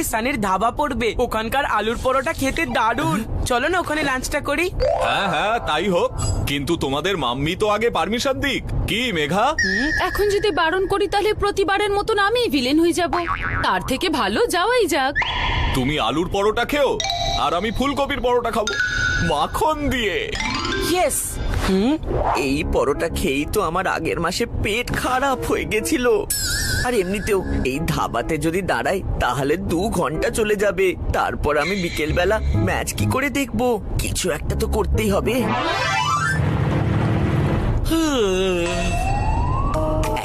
তাড়াতাড়ি সানির ধাবা পড়বে। ওখানকার আলুর পরোটা খেতে দারুণ। চলো না ওখানে লাঞ্চটা করি। হ্যাঁ হ্যাঁ তাই হোক, কিন্তু তোমাদের মাম্মি তো আগে পারমিশন দিক। কি মেঘা? এখন যদি বারণ করি তাহলে প্রতিবারের মতন আমি ভিলেন হয়ে যাব। তার থেকে ভালো যাওয়াই যাক। তুমি আলুর পরোটা খেও আর আমি ফুলকপির পরোটা খাবো মাখন দিয়ে। ইয়েস। এই পরোটা খেয়েই তো আমার আগের মাসে পেট খারাপ হয়ে গেছিল। আর এমনিতেও এই ধাবাতে যদি দাঁড়াই তাহলে 2 ঘন্টা চলে যাবে। তারপর আমি বিকেলবেলা ম্যাচ কি করে দেখবো? কিছু একটা তো করতেই হবে।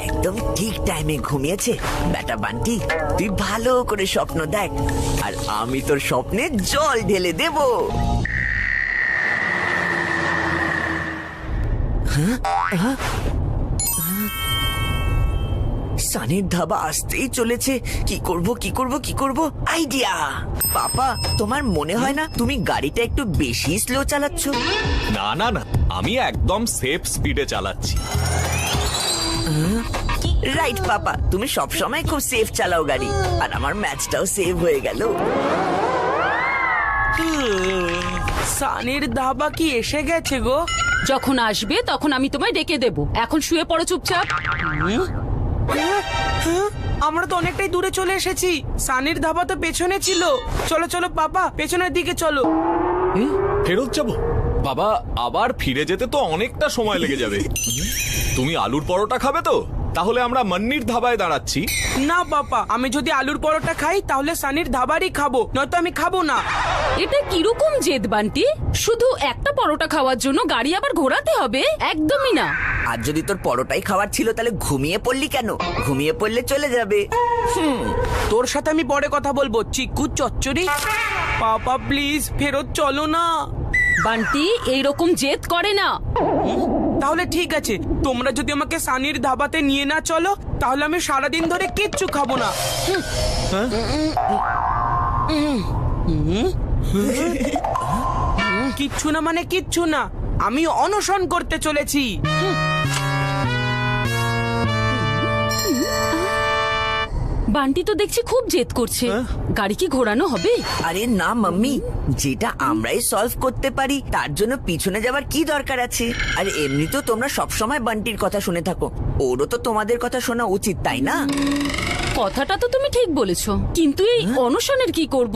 একদম ঠিক টাইমে ঘুমিয়েছে বেটা বান্টি। তুই ভালো করে স্বপ্ন দেখ আর আমি তোর স্বপ্নে জল ঢেলে দেব। সানির ধাবা আসতেই চলেছে। কি করব কি করব কি করব? আইডিয়া! পাপা, তোমার মনে হয় না তুমি গাড়িটা একটু বেশি স্লো চালাচ্ছ? না না না, আমি একদম সেফ স্পিডে চালাচ্ছি। রাইট পাপা, তুমি সব সময় খুব সেফ চালাও গাড়ি। আর আমার ম্যাচটাও সেভ হয়ে গেল। সানির ধাবা কি এসে গেছে গো? যখন আসবে তখন আমি তোমায় ডেকে দেব। এখন শুয়ে পড়ো চুপচাপ। আমরা তো অনেকটাই দূরে চলে এসেছি। সানির ধাবা তো পেছনে ছিল। চলো চলো পাপা, পেছনের দিকে চলো। ফেরত যাব? বাবা, আবার ফিরে যেতে তো অনেকটা সময় লেগে যাবে। তুমি আলুর পরোটা খাবে তো? তাহলে আমরা মান্নির ধাবায় দাঁড়াচ্ছি। না পাপা, আমি যদি আলুর পরোটা খাই তাহলে সানির ধাবারই খাবো, নয়তো আমি খাবো না। এটা কিরকম জেদ বান্টি? শুধু একটা পরোটা খাওয়ার জন্য গাড়ি আবার ঘোরাতে হবে? একদমই না। আর যদি তোর পরোটাই খাওয়ার ছিল তাহলে ঘুমিয়ে পড়লি কেন? ঘুমিয়ে পড়লে চলে যাবে। তোর সাথে আমি পরে কথা বলবো। চিকু চচ্চড়ি, পাপা প্লিজ ফেরত চলো না। বান্টি এইরকম জেদ করে না। তাহলে ঠিক আছে, তোমরা যদি আমাকে সানির ধাবাতে নিয়ে না চলো তাহলে আমি সারাদিন ধরে কিচ্ছু খাবো না। কিচ্ছু না মানে কিচ্ছু না, আমি অনশন করতে চলেছি। বান্টি তো দেখছি খুব জেদ করছে। গাড়ি কি ঘোরানো হবে? আরে না মাম্মি, যেটা আমরাই সলভ করতে পারি তার জন্য পিছনে যাবার কি দরকার আছে? আর এমনিতেও তোমরা সবসময় বান্টির কথা শুনে থাকো, ওরও তো তোমাদের কথা শোনা উচিত, তাই না? কথাটা তো তুমি ঠিক বলেছো, কিন্তু এই অনশনের কি করব?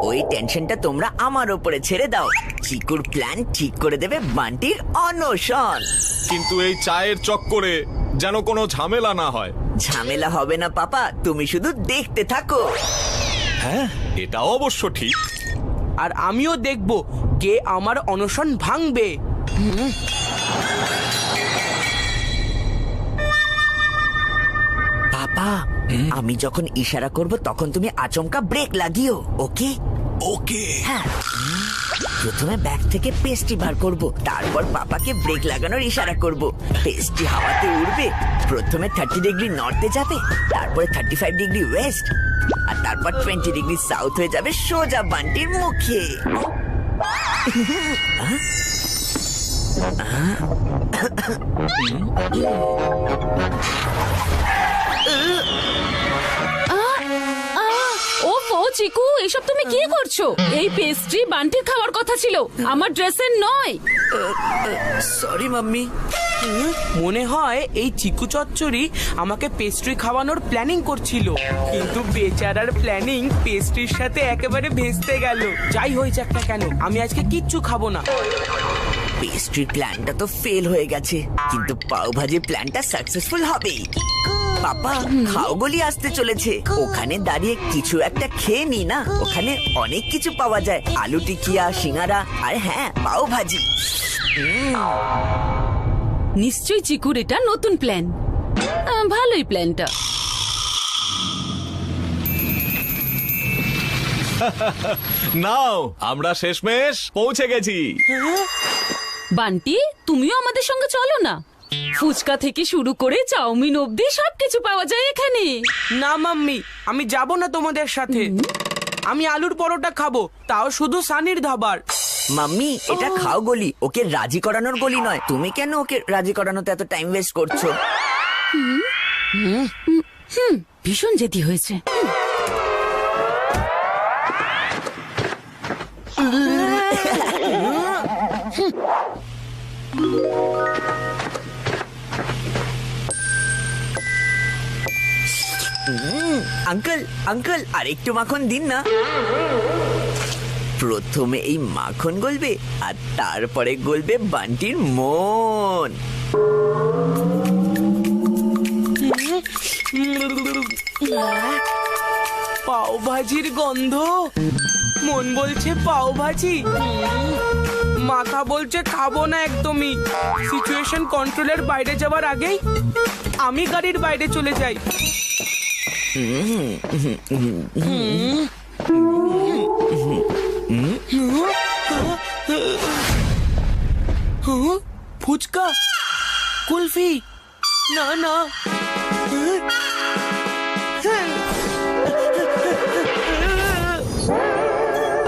ওই টেনশনটা তোমরা আমার উপরে ছেড়ে দাও। চিকুর প্ল্যান ঠিক করে দেবে বান্টির অনশন। কিন্তু এই চায়ের চক্করে যেন কোনো ঝামেলা না হয়। ঝামেলা হবে না পাপা, তুমি শুধু দেখতে থাকো। হ্যাঁ, এটা অবশ্য ঠিক। আর আমিও দেখবো কে আমার অনশন ভাঙবে। পাপা, আমি যখন ইশারা করব তখন তুমি আচমকা ব্রেক লাগিও, ওকে? ওকে। হ্যাঁ, প্রথমে ব্যাগ থেকে পেস্ট্রি বার করব, তারপর পাপাকে ব্রেক লাগানোর ইশারা করব। পেস্ট্রি হাওয়াতে উড়বে, প্রথমে 30 ডিগ্রি নর্থে যাবে, তারপরে 35 ডিগ্রি ওয়েস্ট, আর তারপর 20 ডিগ্রি সাউথ হয়ে যাবে সোজা বান্টির মুখে। ও চিকু, এসব তুমি কি করছো? এই পেস্ট্রি বান্টির খাওয়ার কথা ছিল, আমার ড্রেসের নয়। Sorry mummy. মনে হয় এই চিকু চচ্চড়ি আমাকে পেস্ট্রি খাওয়ানোর প্ল্যানিং করছিল, কিন্তু বেচারার প্ল্যানিং পেস্ট্রির সাথে একেবারে ভেস্তে গেল। যাই হয়ে যাক না কেন, আমি আজকে কিচ্ছু খাবো না। পেস্ট্রি প্ল্যানটা তো ফেল হয়ে গেছে, কিন্তু পাও ভাজির প্ল্যানটা সাকসেসফুল হবে। পাপা, খাওগলি আসতে চলেছে, ওখানে দাঁড়িয়ে কিছু একটা খেয়ে নি না। ওখানে অনেক কিছু পাওয়া যায়, আলু টিকিয়া, সিঙ্গারা, আর হ্যাঁ, পাও ভাজি। নিশ্চয়ই চিকুর এটা নতুন প্ল্যান। ভালোই প্ল্যানটা। নাও, আমরা শেষমেশ পৌঁছে গেছি। বান্টি, তুমিও আমাদের সঙ্গে চলো না। ফুচকা থেকে শুরু করে চাউমিন অবধি সবকিছু পাওয়া যায় এখানে। না মাম্মি, আমি যাব না তোমাদের সাথে। আমি আলুর পরোটা খাবো, তাও শুধু সানির ধাবার। মাম্মি, এটা খাও গলি, ওকে রাজি করানোর গলি নয়। তুমি কেন ওকে রাজি করানোতে এত টাইম ওয়েস্ট করছো? ভীষণ জেদি হয়েছে। আঙ্কেল আঙ্কেল আর একটু মাখন দিন না। প্রথমে এই মাখন গলবে আর তারপরে গলবে বান্টির মন। পাও ভাজির গন্ধ, মন বলছে পাও ভাজি, মাথা বলছে খাবো না একদমই। সিচুয়েশন কন্ট্রোলের বাইরে যাওয়ার আগেই আমি গাড়ির বাইরে চলে যাই। ফুচকা, কুলফি, না না।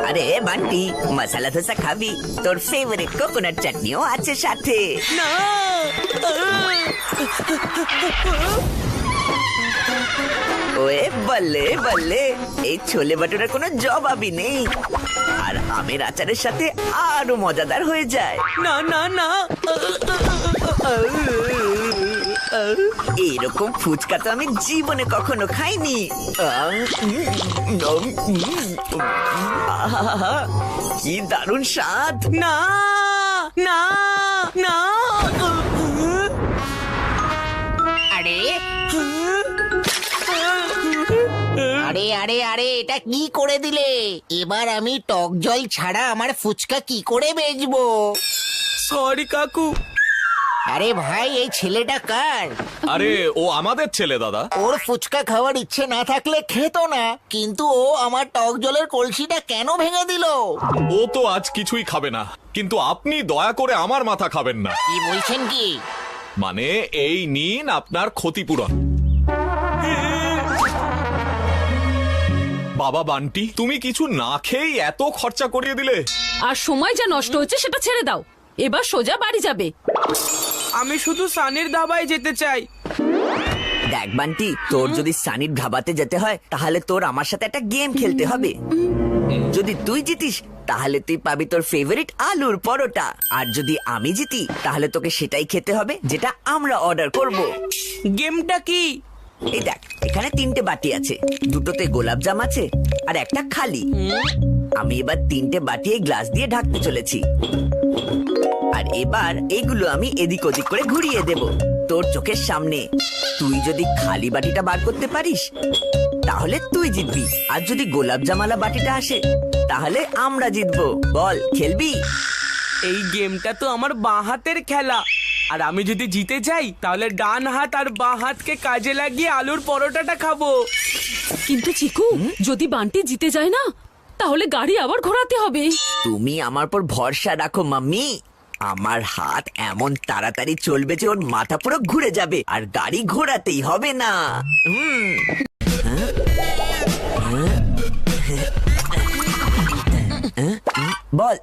আরে বান্টি, মশলা ধোসা খাবি? তোর ফেভারিট কোকোনাট চাটনিও আছে সাথে। না। ওয়ে বললে বললে, এই ছোলে বাটুরার কোনো জবাবই নেই, আর আমের আচারের সাথে আরো মজাদার হয়ে যায়। না না না। এরকম ফুচকা তো আমি জীবনে কখনো খাইনি। আহা, কি দারুণ স্বাদ! না না না। আরে আরে আরে আরে এটা কি করে দিলে? এবার আমি টক জল ছাড়া আমার ফুচকা কি করে বেচবো? সরি কাকু। আরে ভাই, এই ছেলেটা কার? আরে ও আমাদের ছেলে দাদা। ওর ফুচকা খাওয়ার ইচ্ছে না থাকলে খেত না, কিন্তু ও আমার টক জলের কলসিটা কেন ভেঙে দিল? ও তো আজ কিছুই খাবে না, কিন্তু আপনি দয়া করে আমার মাথা খাবেন না। কি বলছেন কি? মানে এই নিন আপনার ক্ষতিপূরণ। বাবা বান্টি, তুমি কিছু না খেয়েই এত খরচা করিয়ে দিলে। আর সময় যা নষ্ট হচ্ছে সেটা ছেড়ে দাও, এবার সোজা বাড়ি যাবে। আমি শুধু সানির ধাবায় যেতে চাই। দেখ বান্টি, তোর যদি সানির ধাবাতে যেতে হয় তাহলে তোর আমার সাথে একটা গেম খেলতে হবে। যদি তুই জিতিস তাহলে তুই পাবি তোর ফেভারিট আলুর পরোটা, আর যদি আমি জিতি তাহলে তোকে সেটাই খেতে হবে যেটা আমরা অর্ডার করব। গেমটা কি? এই দেখ, এখানে 3টে বাটি আছে, দুটোতে গোলাপজাম আছে আর একটা খালি। আমি এবার 3টে বাটি এই গ্লাস দিয়ে ঢাকতে চলেছি, আর এবার এগুলো আমি এদিক ওদিক করে ঘুরিয়ে দেব তোর চোখের সামনে। তুই যদি খালি বাটিটা বার করতে পারিস তাহলে তুই জিতবি, আর যদি গোলাপজামালা বাটিটা আসে তাহলে আমরা জিতবো। বল, খেলবি? এই গেমটা তো আমার বাঁ হাতের খেলা, আর আমি যদি জিতে যাই তাহলে ডান হাত আর বাঁ হাতকে কাজে লাগিয়ে আলুর পরোটাটা খাবো। কিন্তু চিকু, যদি বান্টি জিতে যায় না, তাহলে গাড়ি আবার ঘোরাতে হবে। তুমি আমার পর ভরসা রাখো মাম্মি, আমার হাত এমন তাড়াতাড়ি চলবে যে ওর মাথা পুরো ঘুরে যাবে, আর গাড়ি ঘোরাতেই হবে না। বল